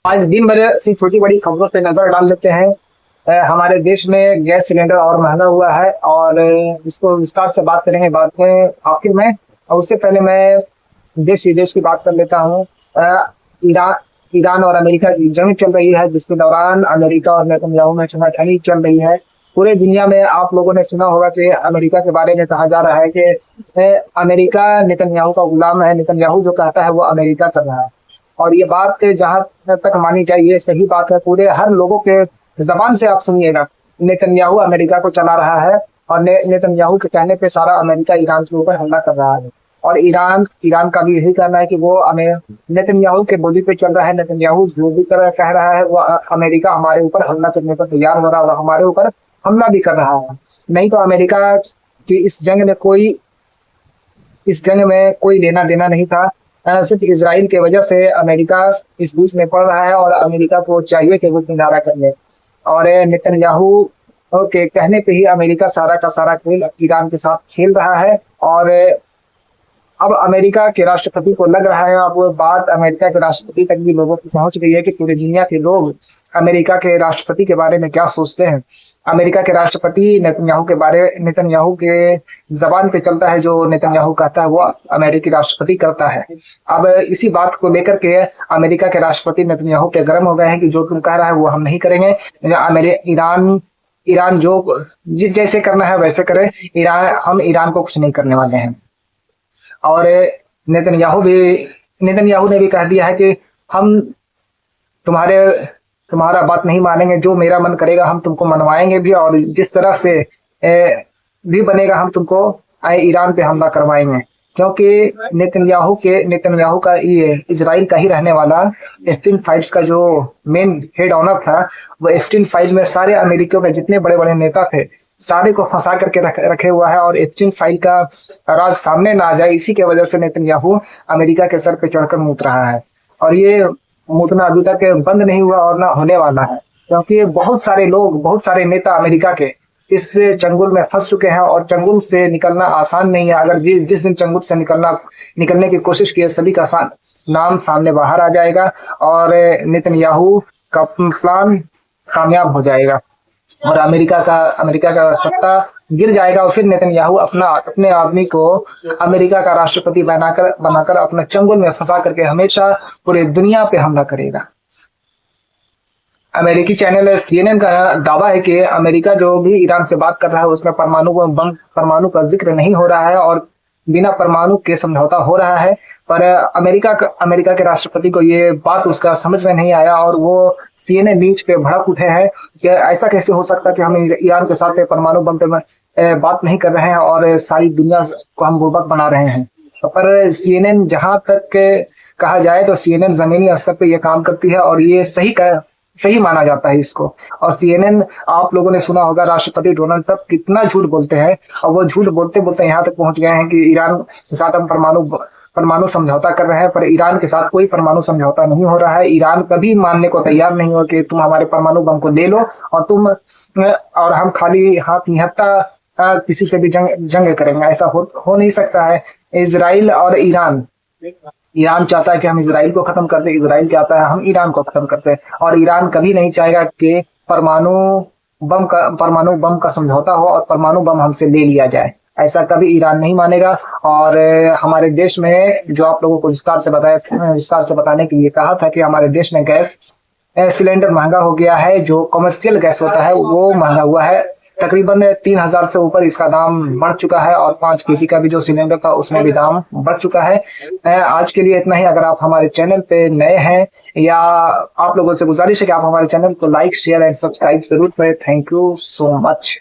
आज दिन भर की छोटी बड़ी खबरों पे नजर डाल लेते हैं। हमारे देश में गैस सिलेंडर और महंगा हुआ है और इसको विस्तार से बात करेंगे बाद में आखिर में। और उससे पहले मैं देश विदेश की बात कर लेता हूँ। ईरान ईरान और अमेरिका की जंग चल रही है, जिसके दौरान अमेरिका और नेतन्याहू में ठनाठनी चल रही है। पूरे दुनिया में आप लोगों ने सुना होगा कि अमेरिका के बारे में कहा जा रहा है कि अमेरिका नेतन्याहू का गुलाम है, नेतन्याहू जो कहता है वो अमेरिका कर रहा है। और ये बात जहां तक मानी जाए ये सही बात है। पूरे हर लोगों के जबान से आप सुनिएगा, नेतन्याहू अमेरिका को चला रहा है और नेतन्याहू के कहने पे सारा अमेरिका ईरान के ऊपर हमला कर रहा है। और ईरान का भी यही कहना है कि वो नेतन्याहू के बोली पे चल रहा है। नेतन्याहू जो भी कह रहा है वो अमेरिका हमारे ऊपर हमला करने पर तैयार हो रहा है और हमारे ऊपर हमला भी कर रहा है। नहीं तो अमेरिका की इस जंग में कोई लेना देना नहीं था। सिर्फ इसराइल के वजह से अमेरिका इस बीच में पड़ रहा है और अमेरिका को चाहिए कि वो किनारा कर ले। और नेतन्याहू के कहने पे ही अमेरिका सारा का सारा खेल ईरान के साथ खेल रहा है। और अब अमेरिका के राष्ट्रपति को लग रहा है, अब बात अमेरिका के राष्ट्रपति तक भी लोगों की पहुंच गई है कि पूरी दुनिया के लोग अमेरिका के राष्ट्रपति के बारे में क्या सोचते हैं। अमेरिका के राष्ट्रपति नेतन्याहू के जबान पे चलता है, जो नेतन्याहू कहता है वो अमेरिकी राष्ट्रपति करता है। अब इसी बात को लेकर के अमेरिका के राष्ट्रपति नेतन्याहू पे गर्म हो गए हैं कि जो तुम कह रहा है वो हम नहीं करेंगे। ईरान जो जैसे करना है वैसे करे, हम ईरान को कुछ नहीं करने वाले हैं। और नेतन्याहू ने भी कह दिया है कि हम तुम्हारा बात नहीं मानेंगे, जो मेरा मन करेगा हम तुमको मनवाएंगे भी, और जिस तरह से भी बनेगा हम तुमको ईरान पे हमला करवाएंगे। क्योंकि नेतन्याहू का ये इजराइल का ही रहने वाला एप्स्टीन फाइल्स का जो मेन हेड ऑनर था, वो एप्स्टीन फाइल में सारे अमेरिकियों के जितने बड़े बड़े नेता थे सारे को फंसा करके रखे हुआ है। और एप्स्टीन फाइल का राज सामने ना आ जाए, इसी के वजह से नेतन्याहू अमेरिका के सर पे चढ़कर मूत रहा है। और ये मूतना अभी तक बंद नहीं हुआ और ना होने वाला है, क्योंकि बहुत सारे नेता अमेरिका के इस चंगुल में फंस चुके हैं और चंगुल से निकलना आसान नहीं है। अगर जिस दिन चंगुल से निकलने की कोशिश की, सभी का नाम सामने बाहर आ जाएगा और नेतन्याहू का प्लान कामयाब हो जाएगा और अमेरिका का सत्ता गिर जाएगा। और फिर नेतन्याहू अपने आदमी को अमेरिका का राष्ट्रपति बनाकर अपने चंगुल में फंसा करके हमेशा पूरे दुनिया पे हमला करेगा। अमेरिकी चैनल CNN का दावा है कि अमेरिका जो भी ईरान से बात कर रहा है उसमें परमाणु का जिक्र नहीं हो रहा है और बिना परमाणु के समझौता हो रहा है। पर अमेरिका के राष्ट्रपति को ये बात उसका समझ में नहीं आया और वो CNN न्यूज पे भड़क उठे हैं कि ऐसा कैसे हो सकता है कि हम ईरान के साथ परमाणु बम पे बात नहीं कर रहे हैं और सारी दुनिया को हम बुर्बक बना रहे हैं। पर CNN जहां तक कहा जाए तो CNN जमीनी स्तर पे ये काम करती है और ये सही माना जाता है इसको। और CNN, आप लोगों ने सुना होगा राष्ट्रपति डोनाल्ड ट्रंप कितना झूठ बोलते हैं, और वो झूठ बोलते बोलते यहाँ तक पहुंच गए हैं कि ईरान के साथ हम परमाणु समझौता कर रहे हैं। पर ईरान के साथ कोई परमाणु समझौता नहीं हो रहा है। ईरान कभी मानने को तैयार नहीं हो कि तुम हमारे परमाणु बम को ले लो और हम खाली हाथ निहत्ता किसी से भी जंग करेंगे। ऐसा हो नहीं सकता है। इजराइल और ईरान चाहता है कि हम इजराइल को खत्म कर दें, इजराइल चाहता है हम ईरान को खत्म करते हैं। और ईरान कभी नहीं चाहेगा कि परमाणु बम का समझौता हो और परमाणु बम हमसे ले लिया जाए। ऐसा कभी ईरान नहीं मानेगा। और हमारे देश में जो आप लोगों को विस्तार से बताने के लिए कहा था कि हमारे देश में गैस सिलेंडर महंगा हो गया है। जो कमर्शियल गैस होता है वो महंगा हुआ है, तकरीबन 3000 से ऊपर इसका दाम बढ़ चुका है। और 5 kg का भी जो सिलेंडर था उसमें भी दाम बढ़ चुका है। आज के लिए इतना ही। अगर आप हमारे चैनल पे नए हैं या आप लोगों से गुजारिश है कि आप हमारे चैनल को लाइक, शेयर एंड सब्सक्राइब जरूर करें। Thank you so much.